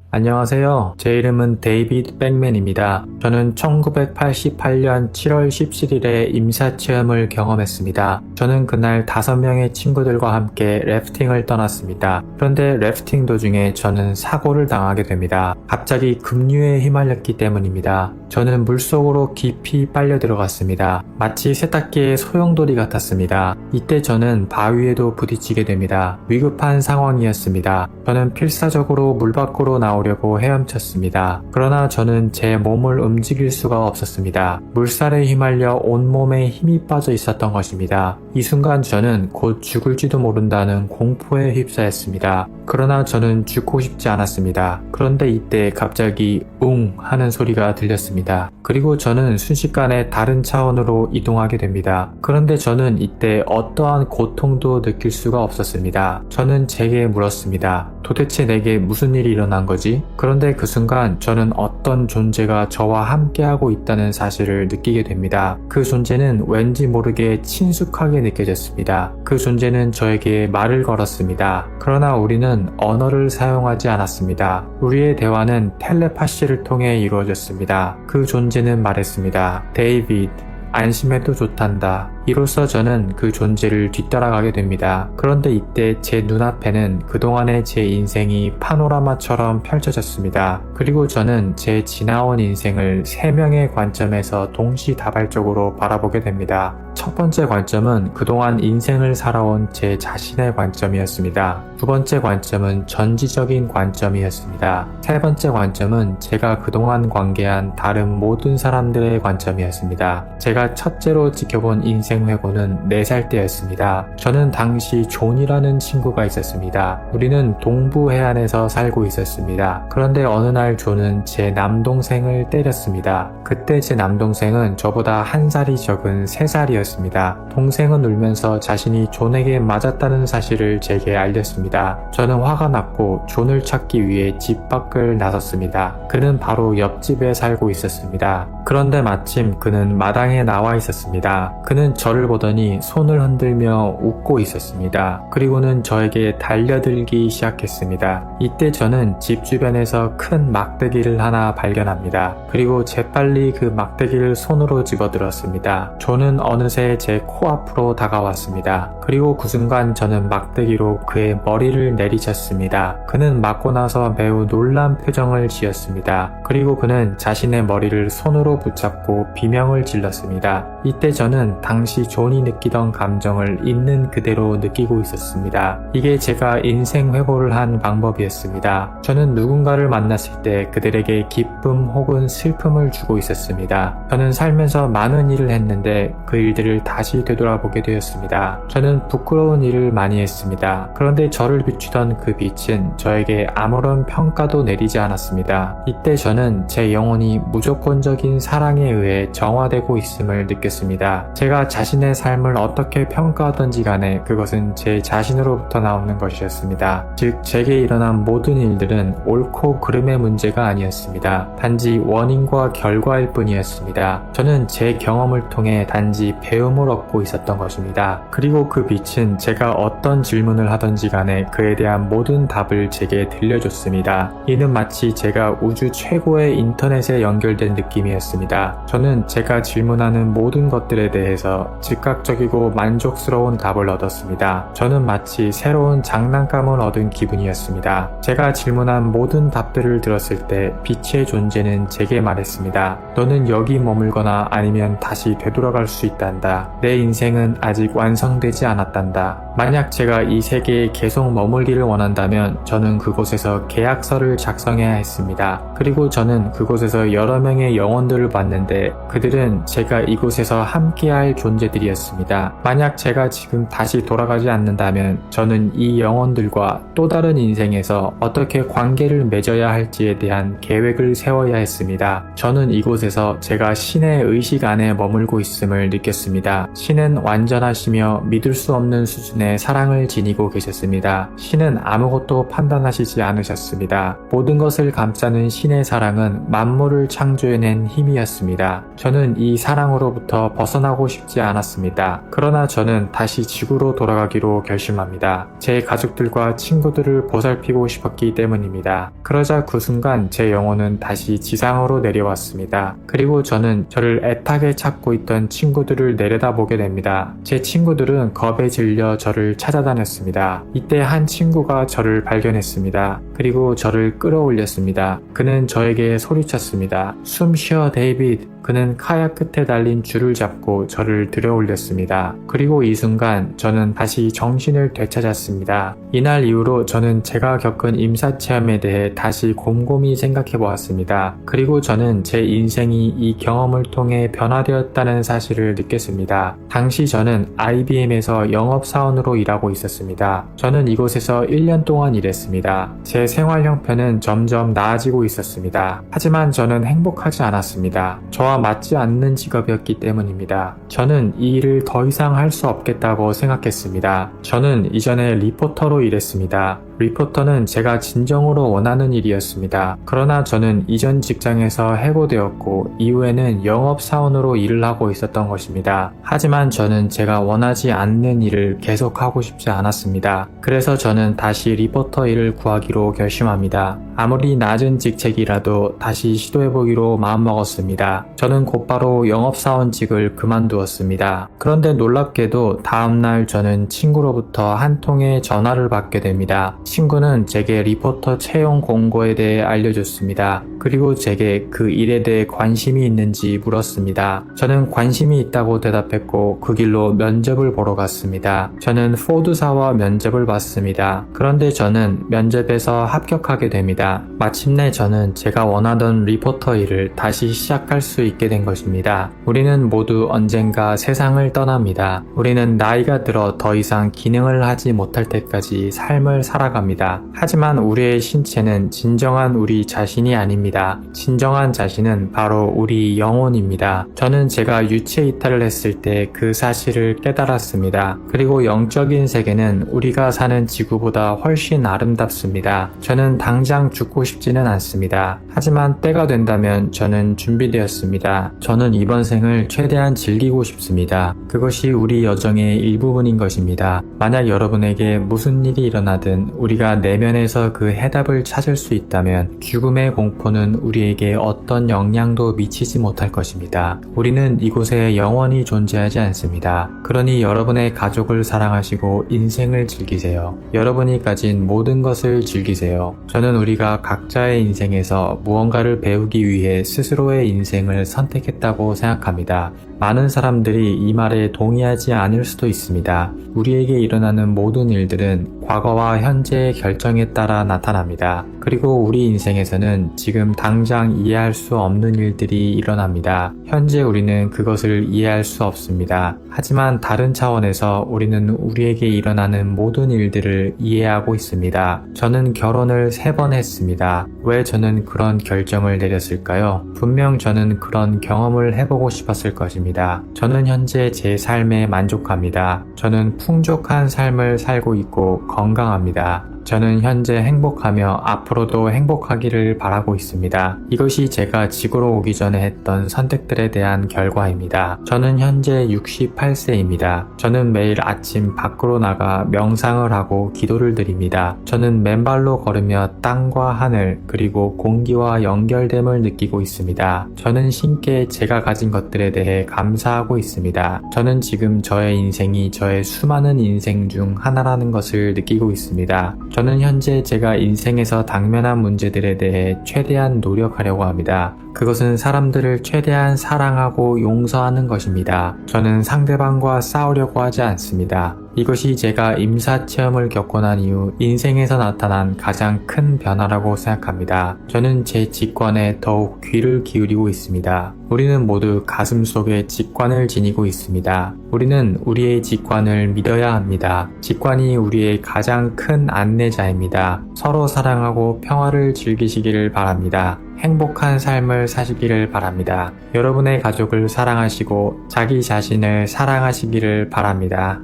안녕하세요. 제 이름은 데이비드 백맨입니다. 저는 1988년 7월 17일에 임사체험을 경험했습니다. 저는 그날 5명의 친구들과 함께 래프팅을 떠났습니다. 그런데 래프팅 도중에 저는 사고를 당하게 됩니다. 갑자기 급류에 휘말렸기 때문입니다. 저는 물속으로 깊이 빨려 들어갔습니다. 마치 세탁기의 소용돌이 같았습니다. 이때 저는 바위에도 부딪히게 됩니다. 위급한 상황이었습니다. 저는 필사적으로 물 밖으로 나오려고 헤엄쳤습니다. 그러나 저는 제 몸을 움직일 수가 없었습니다. 물살에 휘말려 온몸에 힘이 빠져 있었던 것입니다. 이 순간 저는 곧 죽을지도 모른다는 공포에 휩싸였습니다. 그러나 저는 죽고 싶지 않았습니다. 그런데 이때 갑자기 웅 하는 소리가 들렸습니다. 그리고 저는 순식간에 다른 차원으로 이동하게 됩니다. 그런데 저는 이때 어떠한 고통도 느낄 수가 없었습니다. 저는 제게 물었습니다. 도대체 내게 무슨 일이 일어난 거지? 그런데 그 순간 저는 어떤 존재가 저와 함께하고 있다는 사실을 느끼게 됩니다. 그 존재는 왠지 모르게 친숙하게 느껴졌습니다. 그 존재는 저에게 말을 걸었습니다. 그러나 우리는 언어를 사용하지 않았습니다. 우리의 대화는 텔레파시를 통해 이루어졌습니다. 그 존재는 말했습니다. 데이비드, 안심해도 좋단다. 이로써 저는 그 존재를 뒤따라가게 됩니다. 그런데 이때 제 눈앞에는 그동안의 제 인생이 파노라마처럼 펼쳐졌습니다. 그리고 저는 제 지나온 인생을 3명의 관점에서 동시다발적으로 바라보게 됩니다. 첫 번째 관점은 그동안 인생을 살아온 제 자신의 관점이었습니다. 두 번째 관점은 전지적인 관점이었습니다. 세 번째 관점은 제가 그동안 관계한 다른 모든 사람들의 관점이었습니다. 제가 첫째로 지켜본 인생 회고는 4살 때였습니다. 저는 당시 존이라는 친구가 있었습니다. 우리는 동부 해안에서 살고 있었습니다. 그런데 어느 날 존은 제 남동생을 때렸습니다. 그때 제 남동생은 저보다 1살이 적은 3살이었습니다. 동생은 울면서 자신이 존에게 맞았다는 사실을 제게 알렸습니다. 저는 화가 났고 존을 찾기 위해 집 밖을 나섰습니다. 그는 바로 옆집에 살고 있었습니다. 그런데 마침 그는 마당에 나와 있었습니다. 그는 저를 보더니 손을 흔들며 웃고 있었습니다. 그리고는 저에게 달려들기 시작했습니다. 이때 저는 집 주변에서 큰 막대기를 하나 발견합니다. 그리고 재빨리 그 막대기를 손으로 집어들었습니다. 존은 어느새 제 코앞으로 다가왔습니다. 그리고 그 순간 저는 막대기로 그의 머리를 내리쳤습니다. 그는 맞고 나서 매우 놀란 표정을 지었습니다. 그리고 그는 자신의 머리를 손으로 붙잡고 비명을 질렀습니다. 이때 저는 당시 존이 느끼던 감정을 있는 그대로 느끼고 있었습니다. 이게 제가 인생 회고를 한 방법이었습니다. 저는 누군가를 만났을 때 그들에게 기쁨 혹은 슬픔을 주고 있었습니다. 저는 살면서 많은 일을 했는데 그 일들을 다시 되돌아보게 되었습니다. 저는 부끄러운 일을 많이 했습니다. 그런데 저를 비추던 그 빛은 저에게 아무런 평가도 내리지 않았습니다. 이때 저는 제 영혼이 무조건적인 사랑에 의해 정화되고 있음을 느꼈습니다. 제가 자신의 삶을 어떻게 평가하던지 간에 그것은 제 자신으로부터 나오는 것이었습니다. 즉 제게 일어난 모든 일들은 옳고 그름의 문제가 아니었습니다. 단지 원인과 결과일 뿐이었습니다. 저는 제 경험을 통해 단지 배움을 얻고 있었던 것입니다. 그리고 그 빛은 제가 어떤 질문을 하던지 간에 그에 대한 모든 답을 제게 들려줬습니다. 이는 마치 제가 우주 최고의 인터넷에 연결된 느낌이었습니다. 저는 제가 질문하는 모든 것들에 대해서 즉각적이고 만족스러운 답을 얻었습니다. 저는 마치 새로운 장난감을 얻은 기분이었습니다. 제가 질문한 모든 답들을 들었을 때 빛의 존재는 제게 말했습니다. 너는 여기 머물거나 아니면 다시 되돌아갈 수 있단다. 내 인생은 아직 완성되지 않았단다. 만약 제가 이 세계에 계속 머물기를 원한다면 저는 그곳에서 계약서를 작성해야 했습니다. 그리고 저는 그곳에서 여러 명의 영혼들을 봤는데 그들은 제가 이곳에서 함께할 존재들이었습니다. 만약 제가 지금 다시 돌아가지 않는다면 저는 이 영혼들과 또 다른 인생에서 어떻게 관계를 맺어야 할지에 대한 계획을 세워야 했습니다. 저는 이곳에서 제가 신의 의식 안에 머물고 있음을 느꼈습니다. 신은 완전하시며 믿을 수 없는 수준의 사랑을 지니고 계셨습니다. 신은 아무것도 판단하시지 않으셨습니다. 모든 것을 감싸는 신의 사랑은 만물을 창조해낸 힘이 힘이었습니다. 저는 이 사랑으로부터 벗어나고 싶지 않았습니다. 그러나 저는 다시 지구로 돌아가기로 결심합니다. 제 가족들과 친구들을 보살피고 싶었기 때문입니다. 그러자 그 순간 제 영혼은 다시 지상으로 내려왔습니다. 그리고 저는 저를 애타게 찾고 있던 친구들을 내려다보게 됩니다. 제 친구들은 겁에 질려 저를 찾아다녔습니다. 이때 한 친구가 저를 발견했습니다. 그리고 저를 끌어올렸습니다. 그는 저에게 소리쳤습니다. 숨 쉬어 데이빗. 그는 카약 끝에 달린 줄을 잡고 저를 들어올렸습니다. 그리고 이 순간 저는 다시 정신을 되찾았습니다. 이날 이후로 저는 제가 겪은 임사체험에 대해 다시 곰곰이 생각해 보았습니다. 그리고 저는 제 인생이 이 경험을 통해 변화되었다는 사실을 느꼈습니다. 당시 저는 IBM에서 영업사원으로 일하고 있었습니다. 저는 이곳에서 1년 동안 일했습니다. 제 생활 형편은 점점 나아지고 있었습니다. 하지만 저는 행복하지 않았습니다. 저와 맞지 않는 직업이었기 때문입니다. 저는 이 일을 더 이상 할 수 없겠다고 생각했습니다. 저는 이전에 리포터로 일했습니다. 리포터는 제가 진정으로 원하는 일이었습니다. 그러나 저는 이전 직장에서 해고되었고 이후에는 영업사원으로 일을 하고 있었던 것입니다. 하지만 저는 제가 원하지 않는 일을 계속하고 싶지 않았습니다. 그래서 저는 다시 리포터 일을 구하기로 결심합니다. 아무리 낮은 직책이라도 다시 시도해보기로 마음먹었습니다. 저는 곧바로 영업사원직을 그만두었습니다. 그런데 놀랍게도 다음날 저는 친구로부터 한 통의 전화를 받게 됩니다. 친구는 제게 리포터 채용 공고에 대해 알려줬습니다. 그리고 제게 그 일에 대해 관심이 있는지 물었습니다. 저는 관심이 있다고 대답했고 그 길로 면접을 보러 갔습니다. 저는 포드사와 면접을 봤습니다. 그런데 저는 면접에서 합격하게 됩니다. 마침내 저는 제가 원하던 리포터 일을 다시 시작할 수 있게 된 것입니다. 우리는 모두 언젠가 세상을 떠납니다. 우리는 나이가 들어 더 이상 기능을 하지 못할 때까지 삶을 살아갑니다. 하지만 우리의 신체는 진정한 우리 자신이 아닙니다. 진정한 자신은 바로 우리 영혼입니다. 저는 제가 유체 이탈을 했을 때 그 사실을 깨달았습니다. 그리고 영적인 세계는 우리가 사는 지구보다 훨씬 아름답습니다. 저는 당장 죽고 싶지는 않습니다. 하지만 때가 된다면 저는 준비되었습니다. 저는 이번 생을 최대한 즐기고 싶습니다. 그것이 우리 여정의 일부분인 것입니다. 만약 여러분에게 무슨 일이 일어나든 우리가 내면에서 그 해답을 찾을 수 있다면 죽음의 공포는 우리에게 어떤 영향도 미치지 못할 것입니다. 우리는 이곳에 영원히 존재하지 않습니다. 그러니 여러분의 가족을 사랑하시고 인생을 즐기세요. 여러분이 가진 모든 것을 즐기세요. 저는 우리가 각자의 인생에서 무언가를 배우기 위해 스스로의 인생을 선택했다고 생각합니다. 많은 사람들이 이 말에 동의하지 않을 수도 있습니다. 우리에게 일어나는 모든 일들은 과거와 현재의 결정에 따라 나타납니다. 그리고 우리 인생에서는 지금 당장 이해할 수 없는 일들이 일어납니다. 현재 우리는 그것을 이해할 수 없습니다. 하지만 다른 차원에서 우리는 우리에게 일어나는 모든 일들을 이해하고 있습니다. 저는 결혼을 3번 했습니다. 왜 저는 그런 결정을 내렸을까요? 분명 저는 그런 경험을 해보고 싶었을 것입니다. 저는 현재 제 삶에 만족합니다. 저는 풍족한 삶을 살고 있고 건강합니다. 저는 현재 행복하며 앞으로도 행복하기를 바라고 있습니다. 이것이 제가 지구로 오기 전에 했던 선택들에 대한 결과입니다. 저는 현재 68세입니다. 저는 매일 아침 밖으로 나가 명상을 하고 기도를 드립니다. 저는 맨발로 걸으며 땅과 하늘 그리고 공기와 연결됨을 느끼고 있습니다. 저는 신께 제가 가진 것들에 대해 감사하고 있습니다. 저는 지금 저의 인생이 저의 수많은 인생 중 하나라는 것을 느끼고 있습니다. 저는 현재 제가 인생에서 당면한 문제들에 대해 최대한 노력하려고 합니다. 그것은 사람들을 최대한 사랑하고 용서하는 것입니다. 저는 상대방과 싸우려고 하지 않습니다. 이것이 제가 임사체험을 겪고 난 이후 인생에서 나타난 가장 큰 변화라고 생각합니다. 저는 제 직관에 더욱 귀를 기울이고 있습니다. 우리는 모두 가슴 속에 직관을 지니고 있습니다. 우리는 우리의 직관을 믿어야 합니다. 직관이 우리의 가장 큰 안내자입니다. 서로 사랑하고 평화를 즐기시기를 바랍니다. 행복한 삶을 사시기를 바랍니다. 여러분의 가족을 사랑하시고 자기 자신을 사랑하시기를 바랍니다.